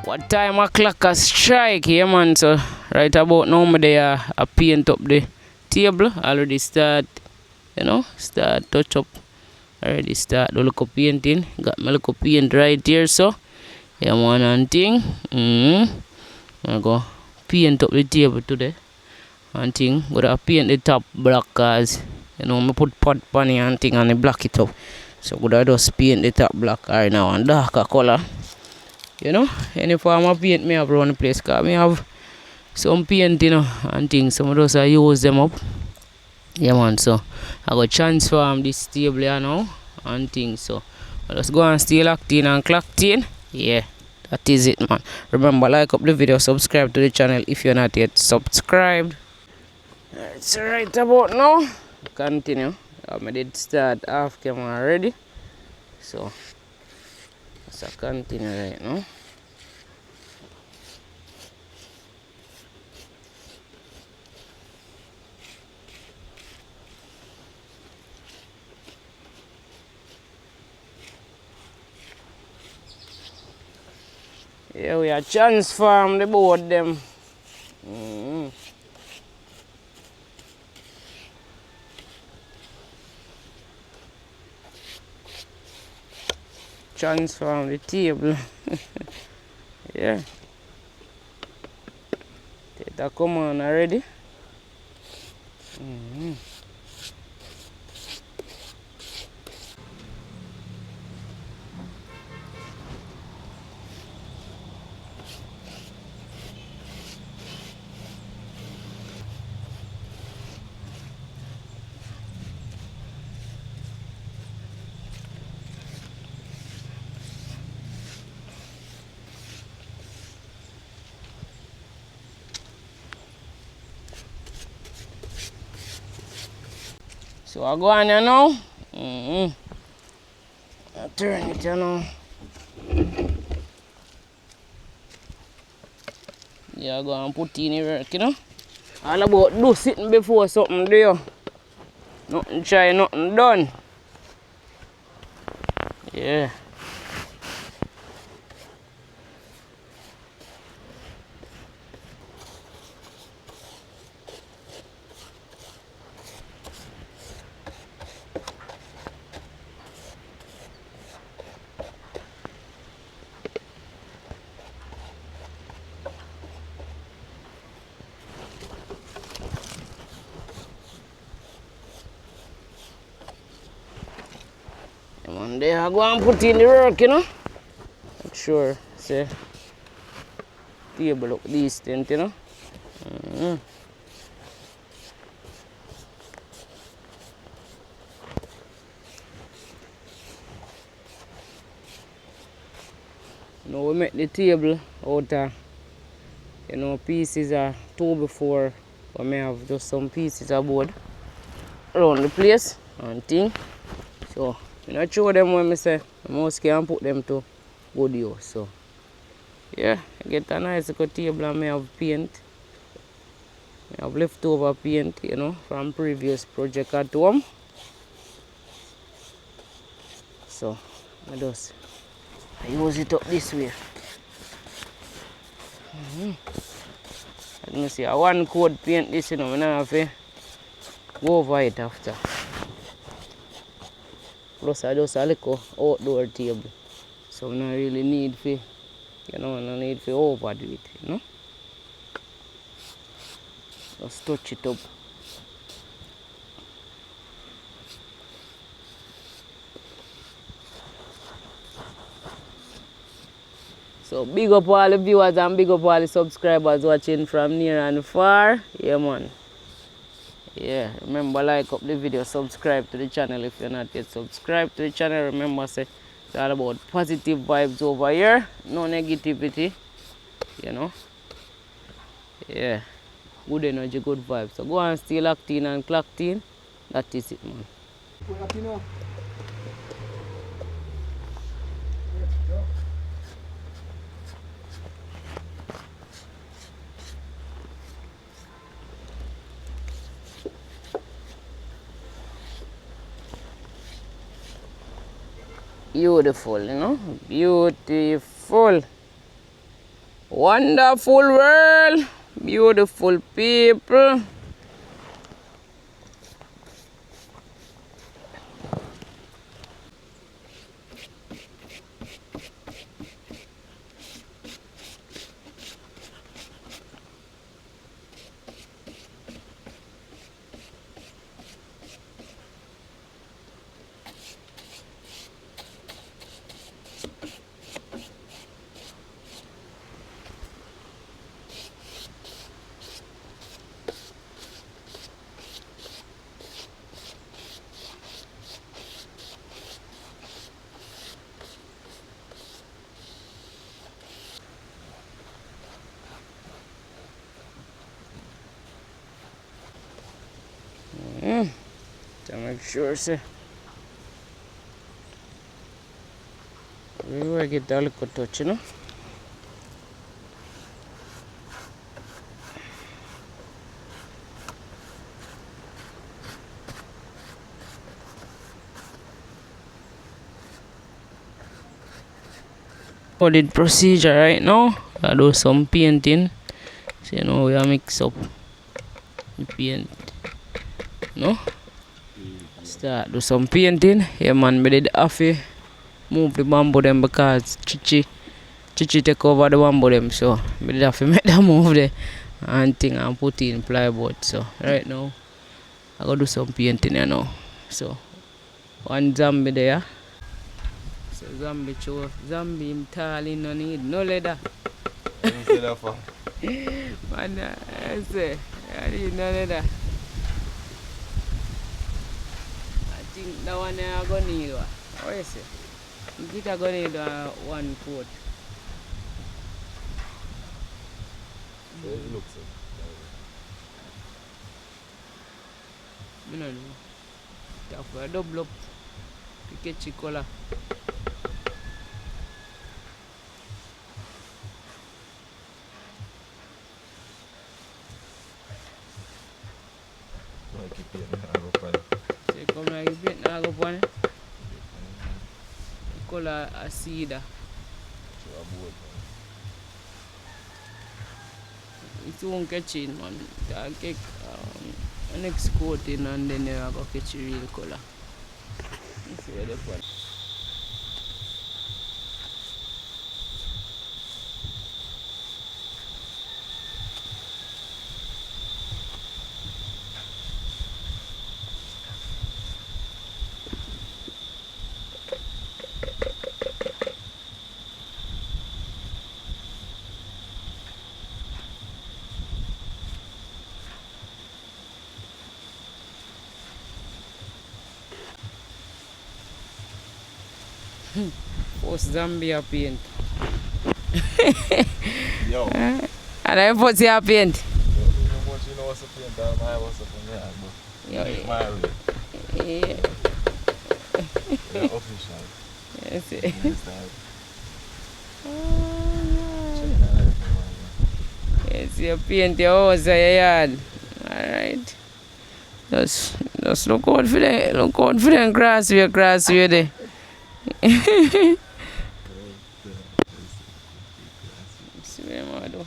What time o'clock a strike, yeah man, so right about now me there I paint up the table, already start, start touch up, already start the look of painting, got my look of paint right here, so, yeah man, and thing, I go paint up the table today, and thing, gotta paint the top black, cause, me put pot bunny and thing and black it up, so gotta just paint the top black right now, and darker color. Any form of paint me have around the place, because me have some paint, and things. Some of those I use them up. Yeah man, so I go transform this table here now and things. So let's go and stay locked in and clocked in. Yeah, that is it man. Remember, like up the video, subscribe to the channel if you're not yet subscribed. It's right about now. Continue. I did start off camera already. So let's continue right now. Yeah, we are transform the board them. Transform the table. Yeah. Take that command already. So I go on here now. I turn it here now. Yeah, I go and put in the work, All about do sitting before something there. Nothing try, nothing done. Yeah. One day I go and put in the work, Make sure, say, table look decent, Now we make the table out of, pieces are 2x4, but may have just some pieces of board around the place and thing. So, I show them when I say the mouse can put them to good use. So, yeah, I get a nice little table and I have paint. I have leftover paint, from previous project at home. So, I use it up this way. Let me see, I one coat paint this, I have to go over it after. Plus I just a little outdoor table. So I don't really need to, I don't need to overdo it, Just touch it up. So big up all the viewers and big up all the subscribers watching from near and far. Yeah man. Yeah, remember like up the video, subscribe to the channel if you're not yet subscribed to the channel. Remember say it's all about positive vibes over here, no negativity, Yeah, good energy, good vibes. So go and stay locked in and clocked in. That is it, man. Beautiful, Beautiful. Wonderful world, beautiful people. To make sure, sir. We will get a little touch, you know. For the procedure right now, I do some painting. So you know we are mix up the paint. No? Start do some painting. Yeah man, we did have to move the bamboo them because Chichi take over the bamboo them, so we did have to make them move there and thing and put in plywood. So right now I gotta do some painting, you know. So one zombie there. So zombie show zombie him tall, he no need no leather. Man, I say I need no leather. I think that one I gonna need one. What you say? I think I gonna need one coat. So it looks like. I don't know. You have to double up to catch the color. Like it paint, I go pan. So you come like you paint now go on it. The color a cedar. So I board. It won't catch it, man. I'll take next coating and then I'll go catch the real color. You see where the one. Post Zambia paint. Yo. And I put your paint. You know much you know what's up paint, all my what's up on there, but Yo, it's my way. yeah. They're official. Yes. This time. Yes, you paint your house or your yard. Alright. Just look out for them grassway there. See what I do.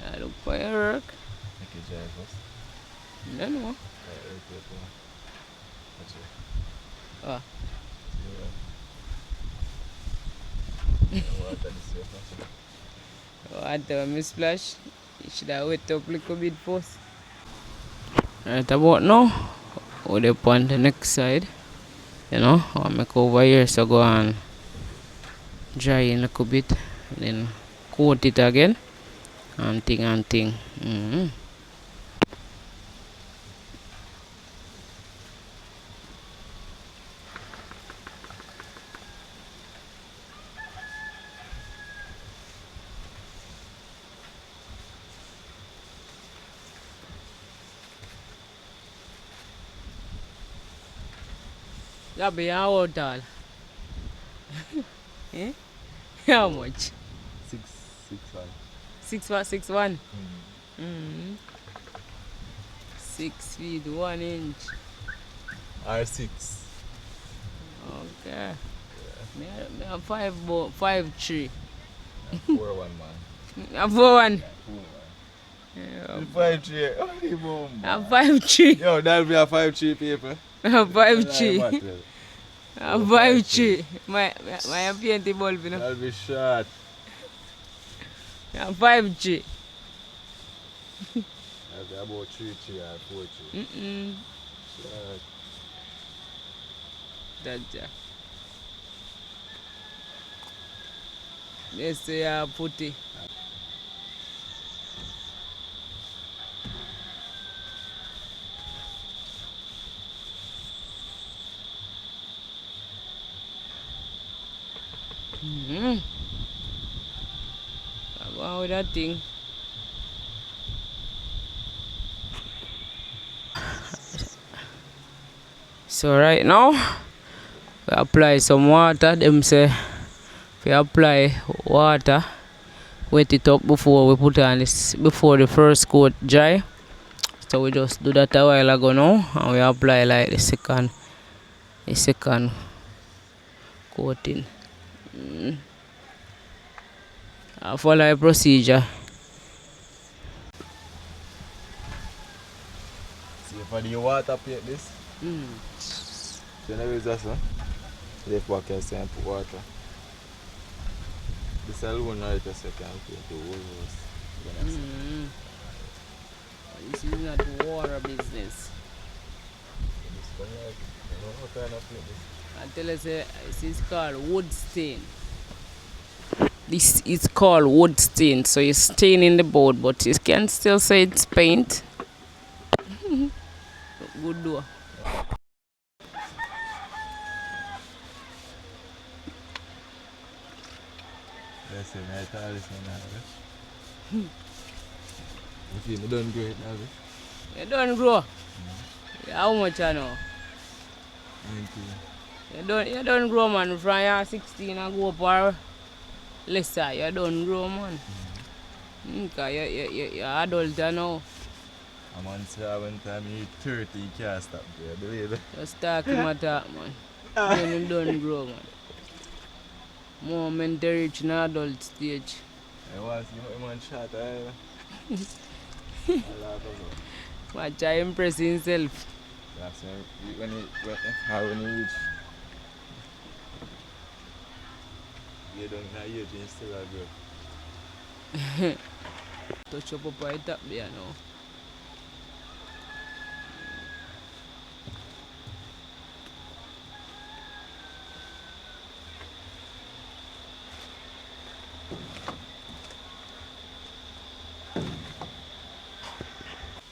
I look for your work. Make it drive first. No, no. Ah. Water me splash. You should have wet up a little bit first. Right about now, we're up on the next side. You know, I'll make over here so go and dry in a little bit. Then coat it again. And thing. That be how old all? Eh? How much? 6'1". 6'1". 6 feet 1 inch. R6. Okay. Me have 5-3. 4-1, man. I'm 4-1. 4-1. Yeah. 5-3. Oh, the bomb. I'm 5-3. Yo, that'll be a 5-3 paper. I'm 5-3. I'm 5-3. 5-3. My painting bulb, you know. That'll be shot. I'm 5-3. That'll be about 3-3 or 4-3. Shot. That's it. Let's say I put it. I'm going with that thing. So right now, we apply some water. Them say if you apply water, wet it up before we put on this, before the first coat dry. So we just do that a while ago now, and we apply like the second coating. I follow the procedure. See, for the water plate this, so now is that, son? Left back here, and put water. This alone right a second paint the whole house. This is not water business. This one right, I don't know what kind of paint this. I tell you, say, this is called wood stain. This is called wood stain. So you stain in the board, but you can still say it's paint. Good door. That's it, I thought this one now. You feel me done great now, You don't grow. How much I know? 19. You don't grow, man. From your 16 and go up or lesser. You don't grow, man. Because you're adult now. I'm on 7 time, you 30, you can't stop there, believe it. Just talking my talk, man. Then you don't grow, man. Moment to reach an adult stage. I want to see my man shot, I laugh about. Watch I impress himself. That's when he reach. You don't know you still a girl. Touch up up right up there now.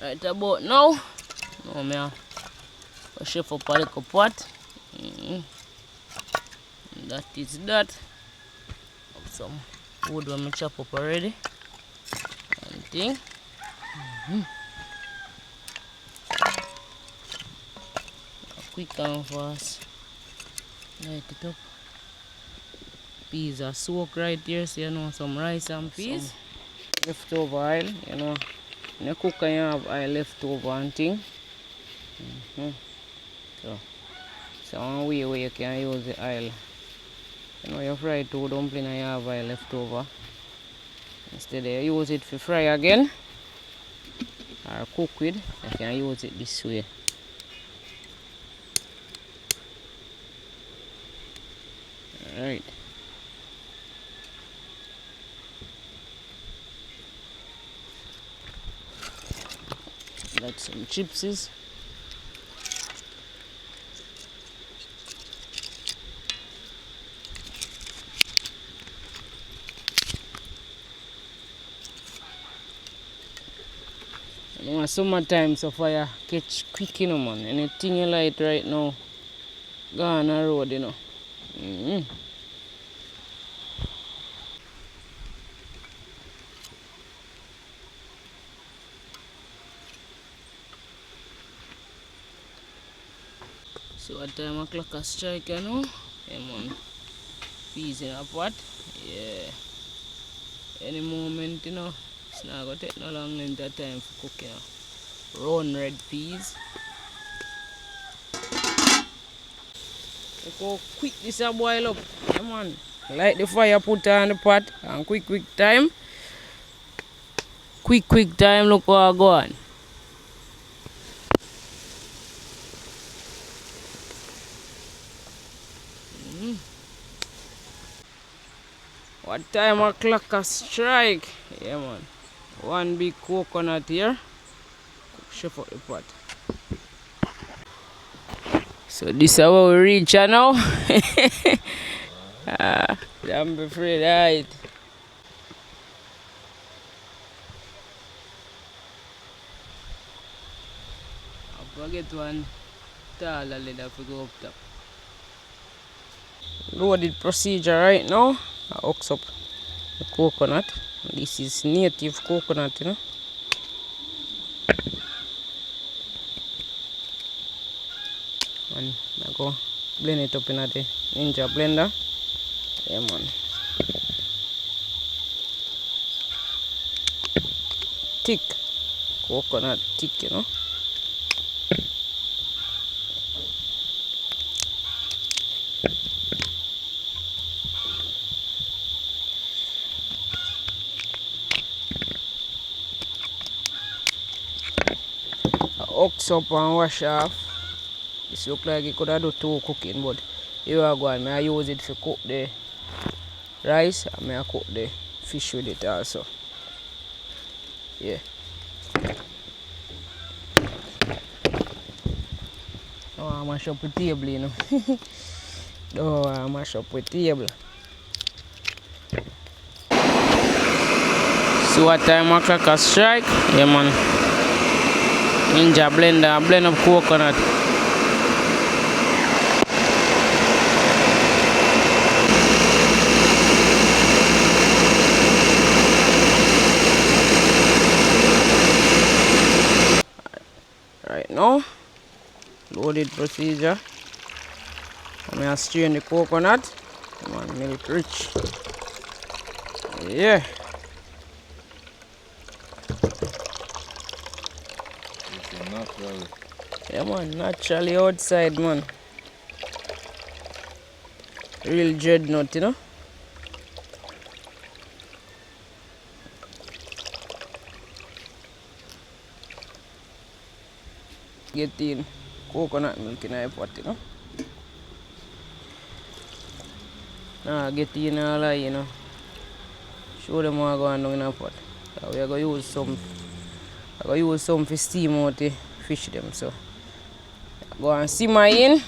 Right about now. No me shift up a little pot. That is that. Have some wood when I chop up already. And thing. Quick and fast. Light it up. Peas are soaked right here, so you know some rice and peas. Some leftover oil, you know. When you cook and you have oil left over and thing. So one way where you can use the oil. You know you fry two dumpling and you have oil left over. Instead you use it for fry again or cook with, you can use it this way. Alright. That's some chipsies. You know, summertime so fire catch quick, you know, man. Anything you light right now, go on the road, you know. So what time o'clock a strike, you know? Yeah, man. Peas in a pot. Yeah. Any moment, you know. It's not going to take no long length of time for cooking. Round red peas. Look how quick this a boil up. Come on. Light the fire, put on the pot, and quick time. Quick time, look how I go on. What time a clock a strike? Yeah man. One big coconut here. Chef up the pot. So this is how we reach now. Don't be afraid, right? I'll get one taller leather to go up top. Loaded procedure right now. I hooks up the coconut. This is native coconut, you know. And I go blend it up in the Ninja blender. Yeah man. Thick coconut thick, you know. Hooks up and wash off. This look like it could have do 2 cooking, but here I go and I use it to cook the rice and I cook the fish with it also. Yeah. Oh, I mash up the table, you know. Oh, I mash up the table. So what time a clock a strike? Yeah man. Ninja blender, blend up coconut. Right now, loaded procedure. I'm gonna strain the coconut. Come on, milk rich. Yeah. Yeah man, naturally outside man. Real dreadnought, you know. Get in coconut milk in a pot, you know. Nah, get in all that, you know. Show them what going down in a pot. So we are going to use some for steam out the fish them. So go and simmer in.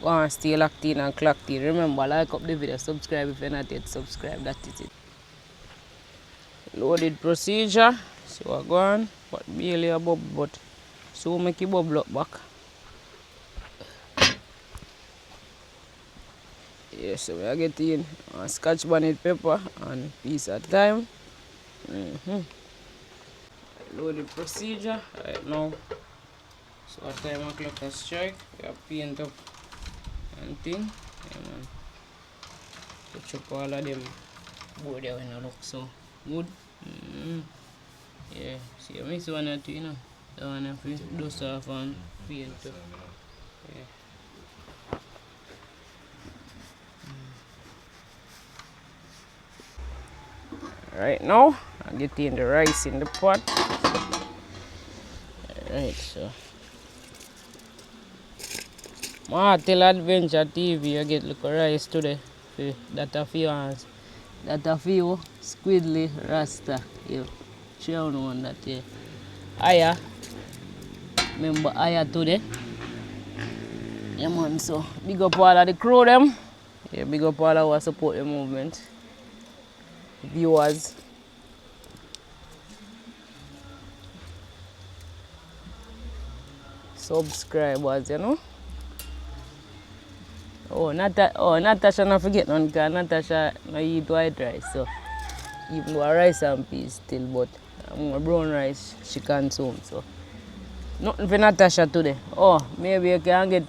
Go and stay locked in and clocked in. Remember, like up the video, subscribe if you're not yet subscribed. That is it. Loaded procedure. So I go on, but barely a bubble, but so make it bubble up back. Yeah, so we are getting scotch bonnet pepper and piece at time. Loaded procedure right now. So at time o'clock a strike, we have paint up and thing. Yeah, man. Touch up all of them board there when it look so good. Yeah, see I miss one or two, you know. The one if you dust off and paint up. Yeah. Right now, I'm getting the rice in the pot. Alright, so Martel Adventure TV, I get look rice today. That a few hands. That a few squidly rasta. You show no one that yeah. Aya. Remember Aya today. Yeah man, so big up all of the crew them. Yeah, big up all of our support the movement. Viewers. Subscribers, you know. Natasha not forget none because Natasha no eat white rice, so even though rice and peas still, but more brown rice she consume, so nothing for Natasha today. Oh, maybe you can get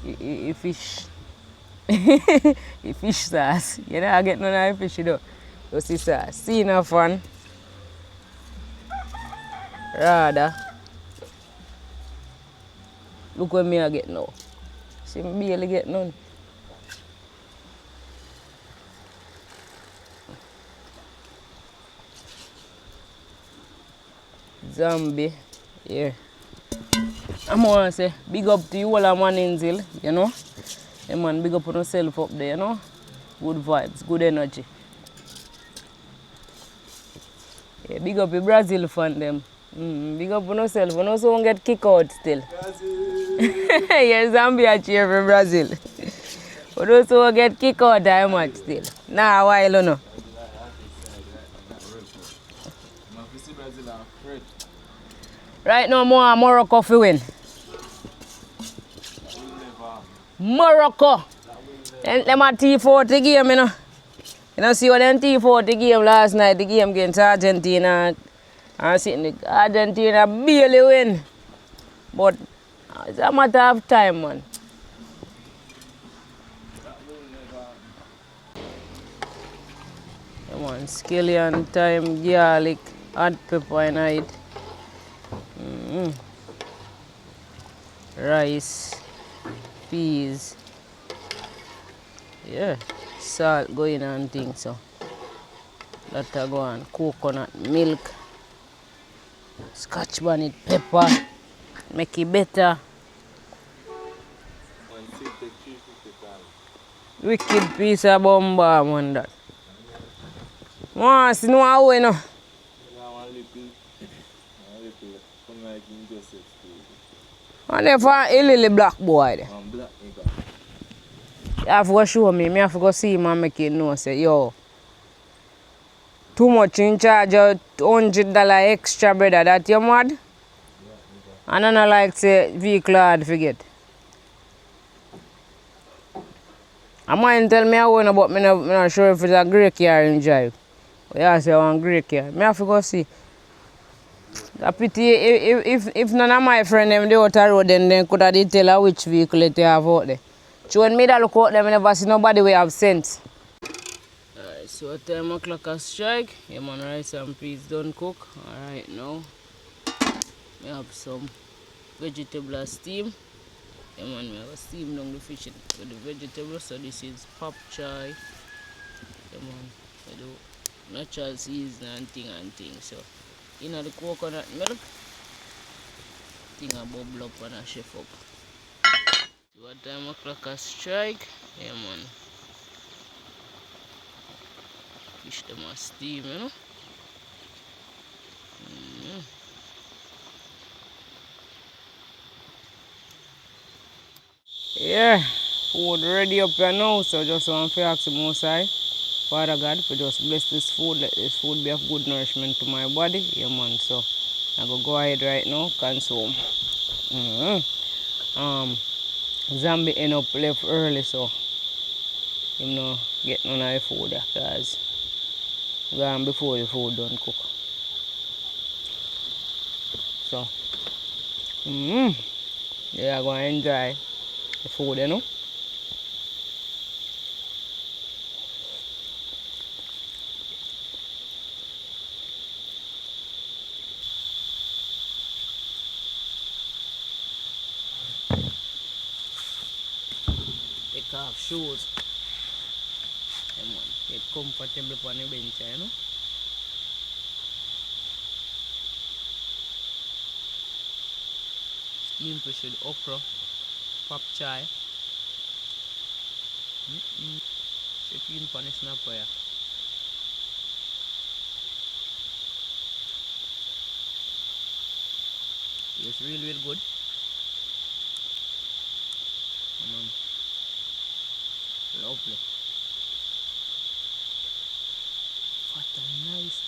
a fish a fish sauce. You know I get none of the fish though. Just the sauce. See no fun. Rather. Look what me I get now. See me barely get none. Zombie. Yeah. I'm gonna say big up to you all of Maninzil, you know. Yeah, man, big up on yourself up there, you know. Good vibes, good energy. Yeah, big up your Brazil fan them. Big up on yourself. You also won't get kicked out still. Brazil. Yeah, Zambia cheer for Brazil. But also won't get kicked out that much still. Nah, while you know. Brazil are hot inside right now, not real quick. Man, if you see Brazil are afraid. Right now, more Morocco for win. That will never happen. Morocco. That will And never them a T40 game, you know. You know, see what them T40 game last night, the game against Argentina. And sitting the Argentina barely win. But it's a matter of time, man. That will never happen. Come on, scallion, thyme, garlic, hot pepper and it. Rice, peas. Yeah, salt going and things so. That a go on. Coconut milk, scotch bonnet pepper, make it better. One seed take 350 pounds. Wicked piece of bomba, man, that. Once, no, how you know. Now one little, come like in Joseph school. And if a little black boy there. One black nigga. You have to go show me. I have to go see him and make it know. Say, yo, too much in charge of $100 extra, brother. That you mad? And I don't like say vehicle hard forget. I might tell me I want but me not sure if it's a grey car in drive. But yeah, say I want grey car. Me have to go see. A pity if none of my friends them they out the road then they could have tell her which vehicle they have out there. So when me that look out them I never see nobody will have sense. Alright, so what time o'clock a strike? Yeah man, rice and peas done cook. Alright now. We have some vegetable steam. Yeah man, we have a steam down the fish with the vegetables. So this is pop chai. Yeah man, we do natural season and thing. So you know the coconut milk, thing a bubble up and a chef up. So what time o'clock a strike? Yeah man. Fish them a steam, you know. Yeah, food ready up here now, so just want to ask the Most High, Father God, for just bless this food, let this food be of good nourishment to my body. Yeah man, so I go ahead right now, consume. Zombie end up left early, so him no get none of the food because gone before the food done cook. So, yeah, I go enjoy the food, you know. Take off shoes. Yeah, man, get comfortable on the bench, you know. Steam fish with okra, pop chai. Chicken pan is not fire. It's really good. Lovely. What a nice.